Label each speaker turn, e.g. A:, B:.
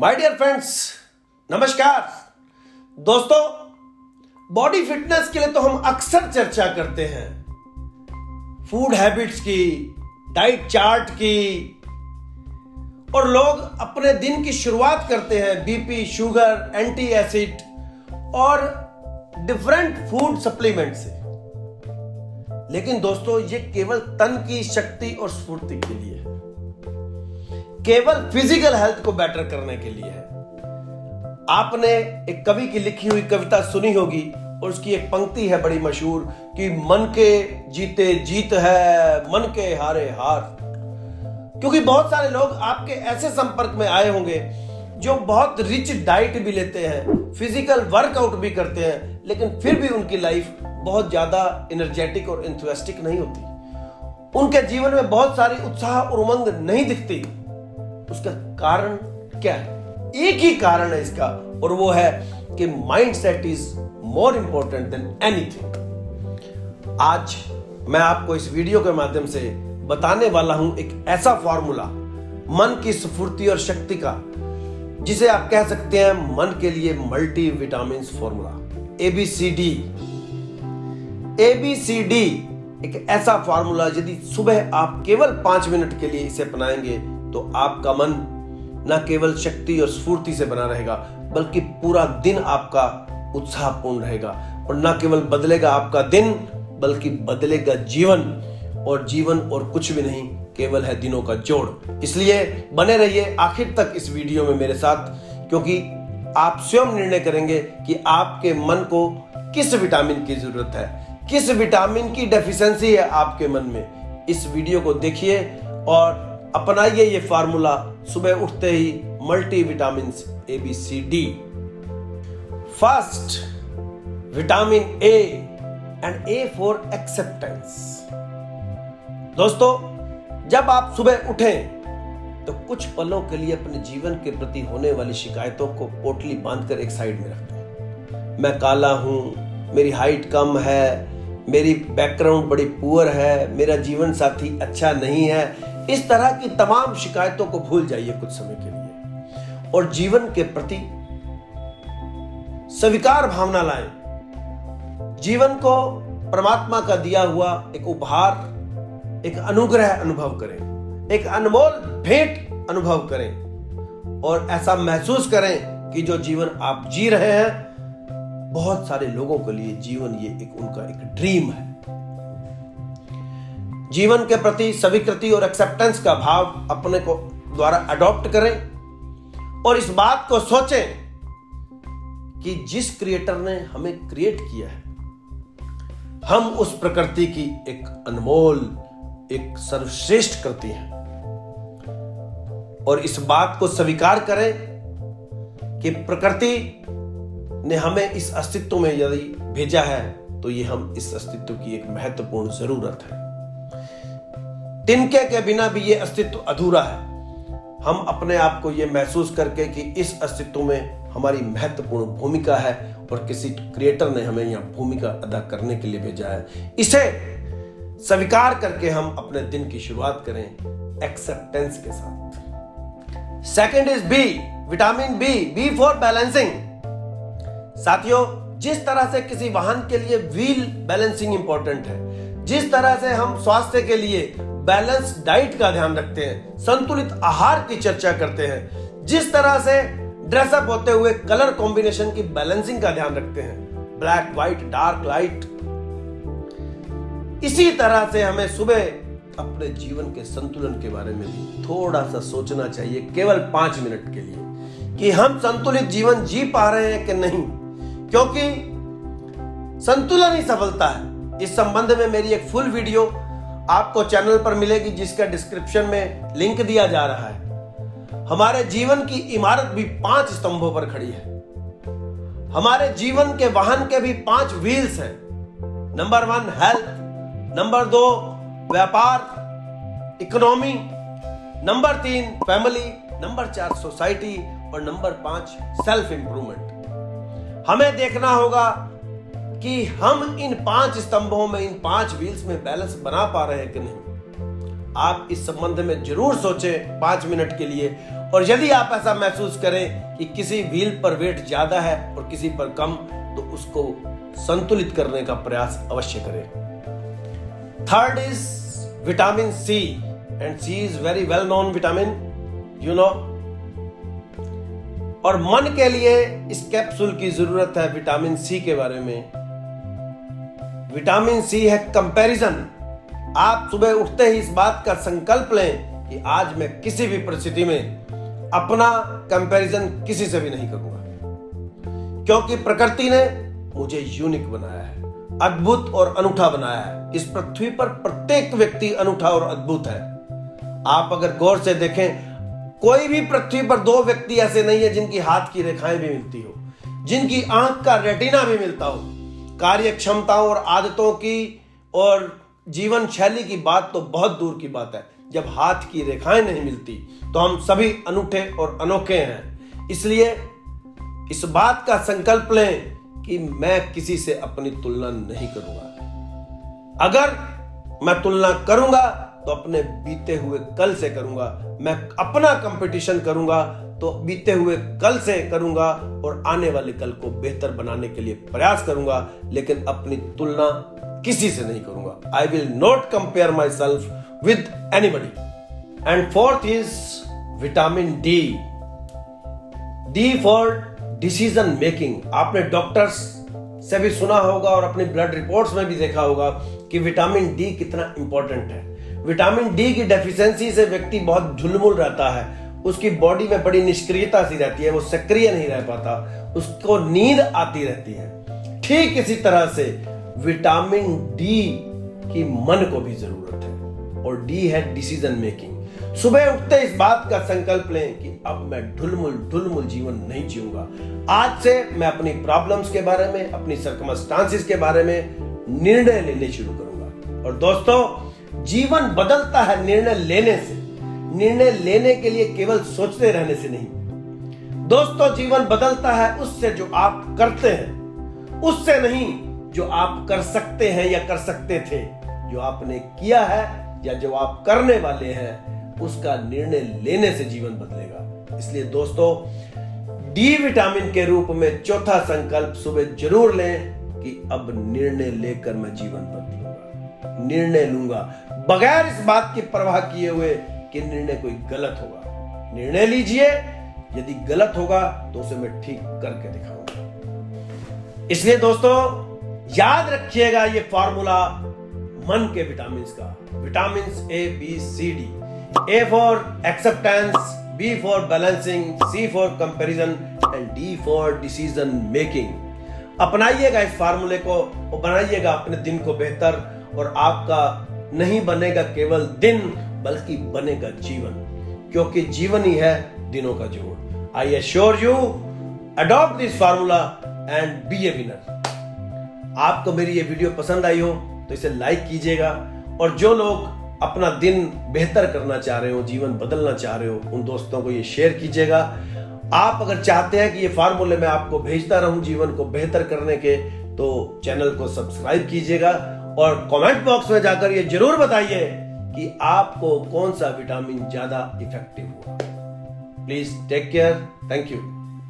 A: My dear friends, नमस्कार दोस्तों। Body fitness के लिए तो हम अक्सर चर्चा करते हैं फूड हैबिट्स की, डाइट चार्ट की, और लोग अपने दिन की शुरुआत करते हैं बीपी, शुगर, एंटी एसिड और डिफरेंट फूड सप्लीमेंट से। लेकिन दोस्तों, ये केवल तन की शक्ति और स्फूर्ति के लिए है, केवल फिजिकल हेल्थ को बेटर करने के लिए है। आपने एक कवि की लिखी हुई कविता सुनी होगी और उसकी एक पंक्ति है बड़ी मशहूर कि मन के जीते जीत है, मन के हारे हार। क्योंकि बहुत सारे लोग आपके ऐसे संपर्क में आए होंगे जो बहुत रिच डाइट भी लेते हैं, फिजिकल वर्कआउट भी करते हैं, लेकिन फिर भी उनकी लाइफ बहुत ज्यादा एनर्जेटिक और एंथुसियास्टिक नहीं होती। उनके जीवन में बहुत सारी उत्साह और उमंग नहीं दिखती। उसका कारण क्या है? एक ही कारण है इसका, और वो है कि mind set is more important than anything. आज मैं आपको इस वीडियो के माध्यम से बताने वाला हूं एक ऐसा फॉर्मूला मन की स्फूर्ति और शक्ति का, जिसे आप कह सकते हैं मन के लिए multivitamin formula, ABCD. ABCD एक ऐसा फॉर्मूला, यदि सुबह आप केवल 5 मिनट के लिए इसे अपनाएंगे तो आपका मन न केवल शक्ति और स्फूर्ति से बना रहेगा, बल्कि पूरा दिन आपका उत्साहपूर्ण रहेगा। और न केवल बदलेगा आपका दिन, बल्कि बदलेगा जीवन। और जीवन और कुछ भी नहीं, केवल है दिनों का जोड़। इसलिए बने रहिए आखिर तक इस वीडियो में मेरे साथ, क्योंकि आप स्वयं निर्णय करेंगे कि आपके मन को किस विटामिन की जरूरत है, किस विटामिन की डेफिशिएंसी है आपके मन में। इस वीडियो को देखिए और अपनाइए ये फार्मूला सुबह उठते ही, multi vitamin ABCD. First, vitamin A and A for acceptance. दोस्तों, जब आप सुबह उठें तो कुछ पलों के लिए अपने जीवन के प्रति होने वाली शिकायतों को पोटली बांधकर एक साइड में रखते हैं। मैं काला हूं, मेरी हाइट कम है, मेरी बैकग्राउंड बड़ी पुअर है, मेरा जीवन साथी अच्छा नहीं है। इस तरह की तमाम शिकायतों को भूल जाइए कुछ समय के लिए और जीवन के प्रति स्वीकार भावना लाएं। जीवन को परमात्मा का दिया हुआ एक उपहार, एक अनुग्रह अनुभव करें, एक अनमोल भेंट अनुभव करें और ऐसा महसूस करें कि जो जीवन आप जी रहे हैं, बहुत सारे लोगों के लिए जीवन ये उनका एक ड्रीम है। जीवन के प्रति स्वीकृति और एक्सेप्टेंस का भाव अपने को द्वारा अडॉप्ट करें और इस बात को सोचें कि जिस क्रिएटर ने हमें क्रिएट किया है, हम उस प्रकृति की एक अनमोल, एक सर्वश्रेष्ठ कृति है। और इस बात को स्वीकार करें कि प्रकृति ने हमें इस अस्तित्व में यदि भेजा है तो ये हम इस अस्तित्व की एक महत्वपूर्ण जरूरत है। तिनके के बिना भी ये अस्तित्व अधूरा है। हम अपने आप को ये महसूस करके कि इस अस्तित्व में हमारी महत्वपूर्ण भूमिका है और किसी क्रिएटर ने हमें यहाँ भूमिका अदा करने के लिए भेजा है, इसे स्वीकार करके हम अपने दिन की शुरुआत करें एक्सेप्टेंस के साथ। Second is B, vitamin B for balancing. साथियों, जिस तरह से किसी वाहन के लिए व्हील बैलेंसिंग इंपॉर्टेंट है, जिस तरह से हम स्वास्थ्य के लिए बैलेंस डाइट का ध्यान रखते हैं, संतुलित आहार की चर्चा करते हैं, जिस तरह से ड्रेसअप होते हुए कलर कॉम्बिनेशन की बैलेंसिंग का ध्यान रखते हैं, ब्लैक, व्हाइट, डार्क, लाइट, इसी तरह से हमें सुबह अपने जीवन के संतुलन के बारे में भी थोड़ा सा सोचना चाहिए, केवल 5 मिनट के लिए, कि हम संतुलित जीवन जी पा रहे हैं कि नहीं। क्योंकि संतुलन ही सफलता है। इस संबंध में मेरी एक फुल वीडियो आपको चैनल पर मिलेगी, जिसका डिस्क्रिप्शन में लिंक दिया जा रहा है। हमारे जीवन की इमारत भी 5 स्तंभों पर खड़ी है। हमारे जीवन के वाहन के भी 5 व्हील्स हैं। नंबर 1 हेल्थ, नंबर 2 व्यापार, economy, number 3 family, number 4 society और नंबर 5 सेल्फ इंप्रूवमेंट। हमें देखना होगा कि हम इन 5 स्तंभों में, इन 5 व्हील्स में बैलेंस बना पा रहे हैं कि नहीं। आप इस संबंध में जरूर सोचें 5 मिनट के लिए और यदि आप ऐसा महसूस करें कि किसी व्हील पर वेट ज्यादा है और किसी पर कम, तो उसको संतुलित करने का प्रयास अवश्य करें। Third is vitamin C, and C is very well known vitamin, you know. और मन के लिए इस कैप्सूल की जरूरत है विटामिन सी के बारे में। विटामिन सी है कंपैरिजन। आप सुबह उठते ही इस बात का संकल्प लें कि आज मैं किसी भी परिस्थिति में अपना कंपैरिजन किसी से भी नहीं करूंगा, क्योंकि प्रकृति ने मुझे यूनिक बनाया है, अद्भुत और अनूठा बनाया है। इस पृथ्वी पर प्रत्येक व्यक्ति अनूठा और अद्भुत है। आप अगर गौर से देखें, कोई भी पृथ्वी पर दो व्यक्ति ऐसे नहीं है जिनकी हाथ की रेखाएं भी मिलती हो, जिनकी आंख का रेटिना भी मिलता हो। कार्य क्षमताओं और आदतों की और जीवन शैली की बात तो बहुत दूर की बात है, जब हाथ की रेखाएं नहीं मिलती तो हम सभी अनूठे और अनोखे हैं। इसलिए इस बात का संकल्प लें कि मैं किसी से अपनी तुलना नहीं करूंगा। अगर मैं तुलना करूंगा तो अपने बीते हुए कल से करूंगा। मैं अपना कंपटीशन करूंगा तो बीते हुए कल से करूंगा और आने वाले कल को बेहतर बनाने के लिए प्रयास करूंगा, लेकिन अपनी तुलना किसी से नहीं करूंगा। I will not compare my self with anybody. And fourth is vitamin D, D for decision making. आपने डॉक्टर्स से भी सुना होगा और अपनी ब्लड रिपोर्ट्स में भी देखा होगा कि विटामिन डी कितना इंपॉर्टेंट है। विटामिन डी की डेफिशिएंसी से व्यक्ति बहुत ढुलमुल रहता है, उसकी बॉडी में बड़ी निष्क्रियता सी रहती है, वो सक्रिय नहीं रह पाता, उसको नींद आती रहती है। ठीक इसी तरह से विटामिन डी की मन को भी जरूरत है, और डी है डिसीजन मेकिंग। सुबह उठते इस बात का संकल्प लें कि अब मैं ढुलमुल जीवन नहीं जीऊंगा। आज से मैं अपनी प्रॉब्लम्स के बारे में, अपनी सर्कमस्टांसेस के बारे में निर्णय लेने शुरू करूंगा। और दोस्तों, जीवन बदलता है निर्णय लेने से। निर्णय लेने के लिए केवल सोचते रहने से नहीं। दोस्तों, जीवन बदलता है उससे जो आप करते हैं, उससे नहीं जो आप कर सकते हैं या कर सकते थे। जो आपने किया है या जो आप करने वाले हैं, उसका निर्णय लेने से जीवन बदलेगा। इसलिए दोस्तों, डी विटामिन के रूप में चौथा संकल्प सुबह जरूर लें कि अब निर्णय लेकर मैं जीवन बदलूंगा, निर्णय लूंगा, बगैर इस बात की परवाह किए हुए कि निर्णय कोई गलत होगा। निर्णय लीजिए, यदि गलत होगा तो उसे मैं ठीक करके दिखाऊंगा। इसलिए दोस्तों, याद रखिएगा ये फॉर्मूला मन के विटामिन का। Vitamin A, B, C, D. A for acceptance, B for balancing, C for comparison and D for decision making. अपनाइएगा इस फार्मूले को और बनाइएगा अपने दिन को बेहतर, और आपका नहीं बनेगा केवल दिन, बल्कि बनेगा जीवन, क्योंकि जीवन ही है दिनों का जोड़। I assure you, adopt this formula and be a winner. आपको मेरी ये वीडियो पसंद आई हो तो इसे लाइक कीजिएगा, और जो लोग अपना दिन बेहतर करना चाह रहे हो, जीवन बदलना चाह रहे हो, उन दोस्तों को ये शेयर कीजिएगा। आप अगर चाहते हैं कि ये फार्मूले मैं आपको भेजता रहूं जीवन को बेहतर करने के, तो चैनल को सब्सक्राइब कीजिएगा और कमेंट बॉक्स में जाकर ये जरूर बताइए कि आपको कौन सा विटामिन ज्यादा इफेक्टिव हुआ। Please take care, thank you.